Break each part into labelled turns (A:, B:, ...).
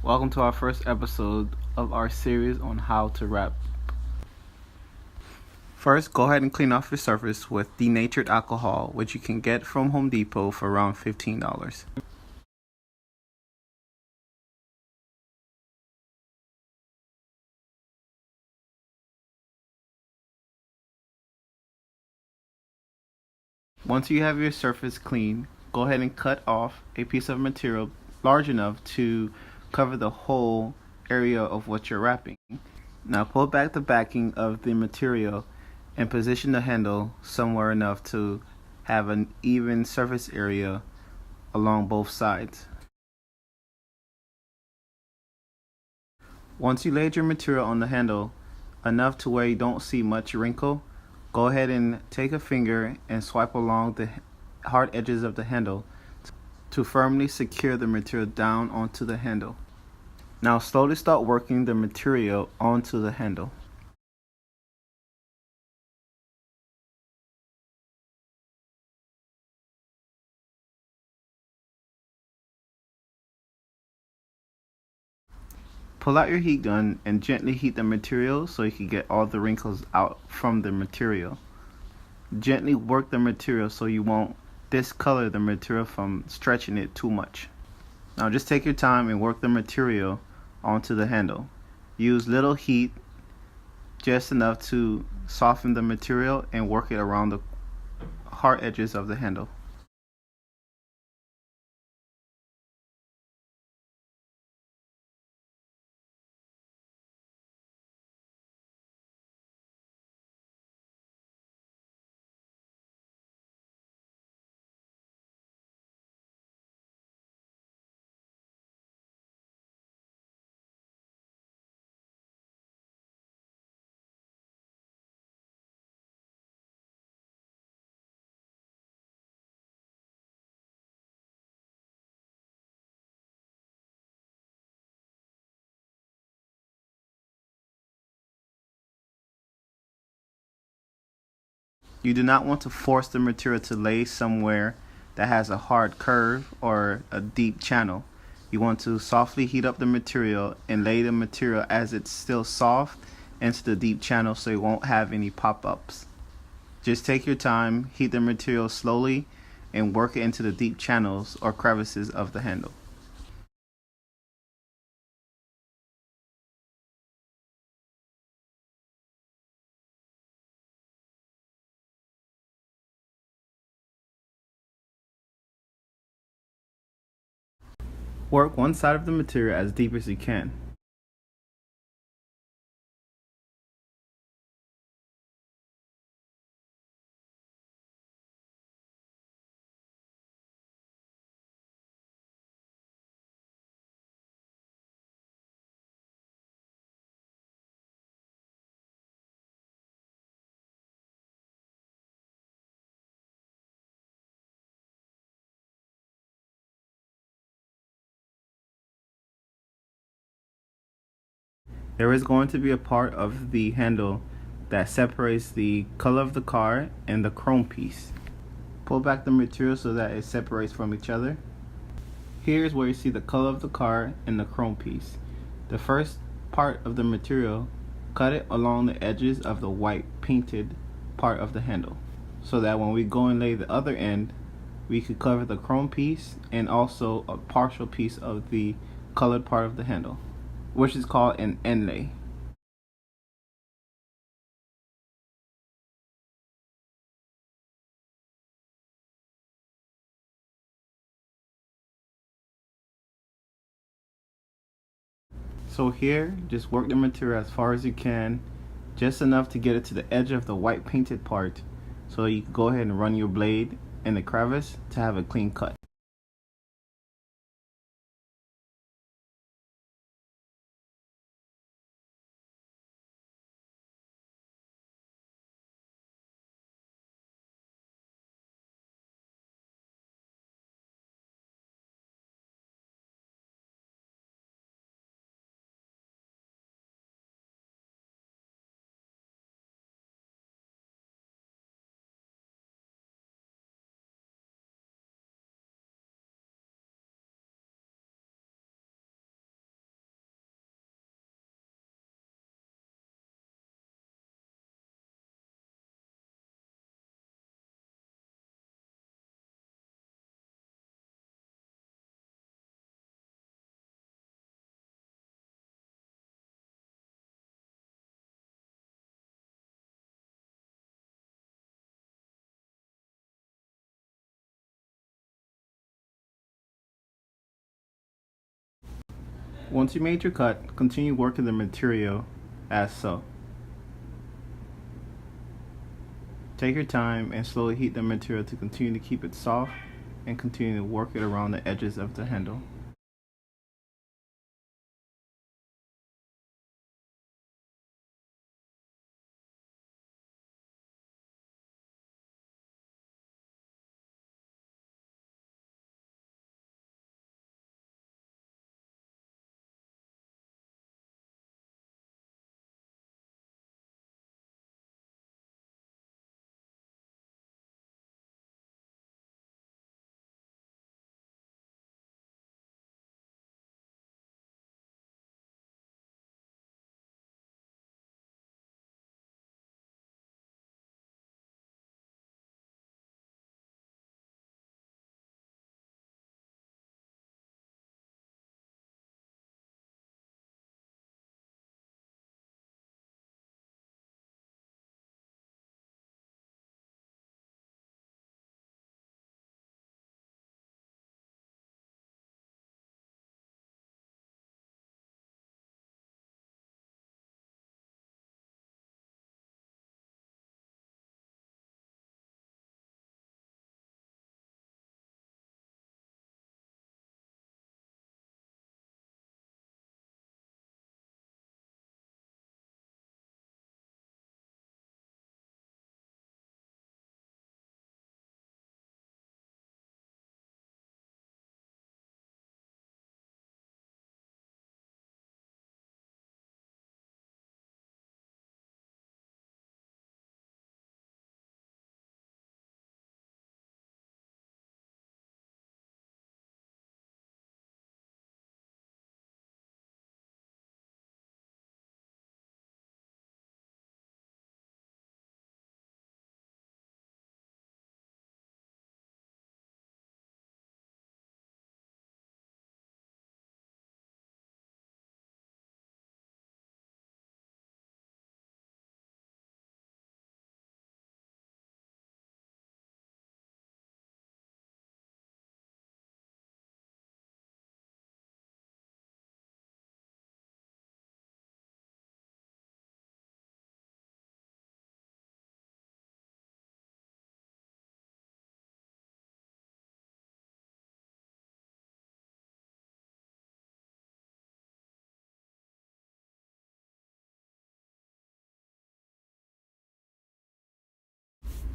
A: Welcome to our first episode of our series on how to wrap. First, go ahead and clean off your surface with denatured alcohol, which you can get from Home Depot for around $15. Once you have your surface clean, go ahead and cut off a piece of material large enough to cover the whole area of what you're wrapping. Now pull back the backing of the material and position the handle somewhere enough to have an even surface area along both sides. Once you laid your material on the handle enough to where you don't see much wrinkle, go ahead and take a finger and swipe along the hard edges of the handle to firmly secure the material down onto the handle. Now slowly start working the material onto the handle. Pull out your heat gun and gently heat the material so you can get all the wrinkles out from the material. Gently work the material so you won't discolor the material from stretching it too much. Now just take your time and work the material onto the handle. Use little heat, just enough to soften the material, and work it around the hard edges of the handle. You do not want to force the material to lay somewhere that has a hard curve or a deep channel. You want to softly heat up the material and lay the material as it's still soft into the deep channel so you won't have any pop-ups. Just take your time, heat the material slowly, and work it into the deep channels or crevices of the handle. Work one side of the material as deep as you can. There is going to be a part of the handle that separates the color of the car and the chrome piece. Pull back the material so that it separates from each other. Here's where you see the color of the car and the chrome piece. The first part of the material, cut it along the edges of the white painted part of the handle, so that when we go and lay the other end, we could cover the chrome piece and also a partial piece of the colored part of the handle, which is called an inlay. So here, just work the material as far as you can, just enough to get it to the edge of the white painted part, so you can go ahead and run your blade in the crevice to have a clean cut. Once you made your cut, continue working the material as so. Take your time and slowly heat the material to continue to keep it soft and continue to work it around the edges of the handle.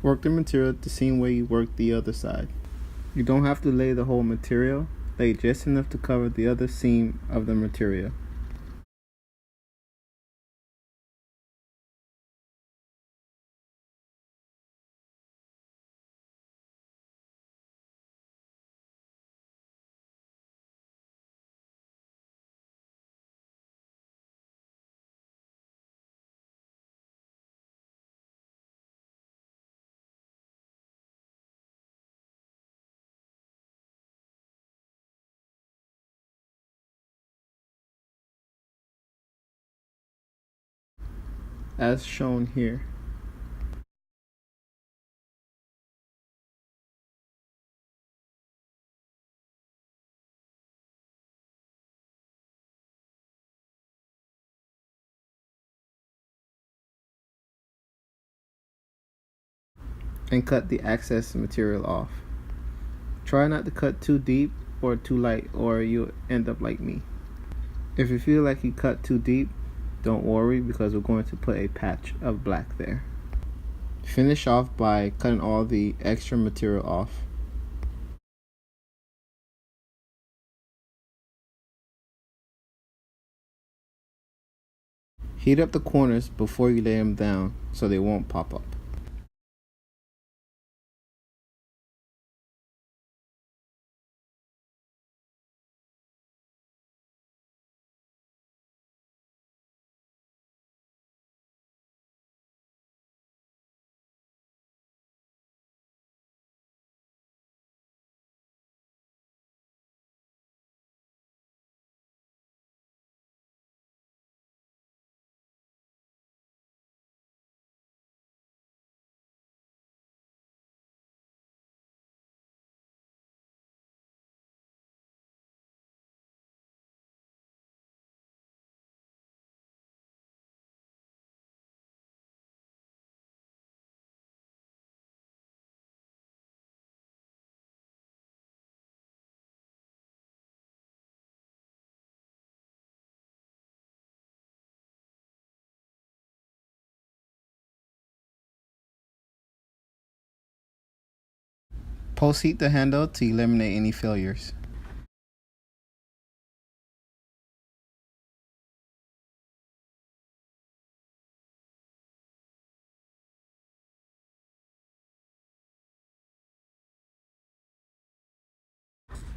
A: Work the material the same way you work the other side. You don't have to lay the whole material, lay just enough to cover the other seam of the material. As shown here. And cut the excess material off. Try not to cut too deep or too light, or you'll end up like me. If you feel like you cut too deep, don't worry, because we're going to put a patch of black there. Finish off by cutting all the extra material off. Heat up the corners before you lay them down so they won't pop up. Post-heat the handle to eliminate any failures.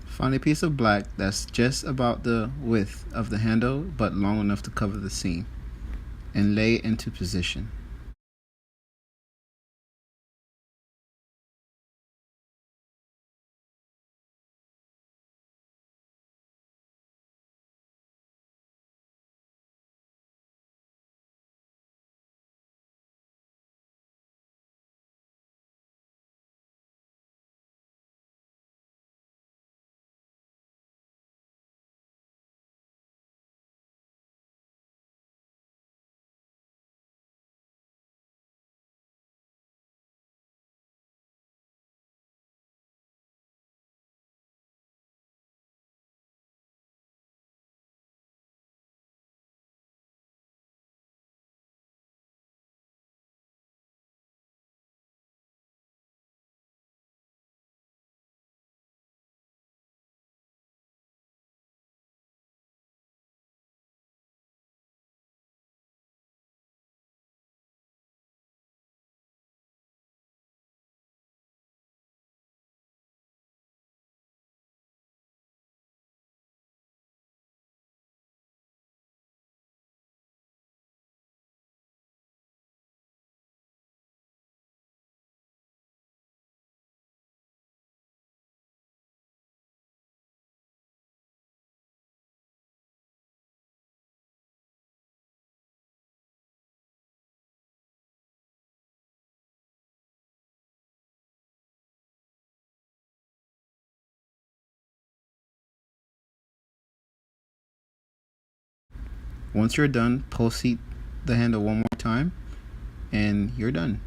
A: Find a piece of black that's just about the width of the handle but long enough to cover the seam, and lay it into position. Once you're done, post-heat the handle one more time and you're done.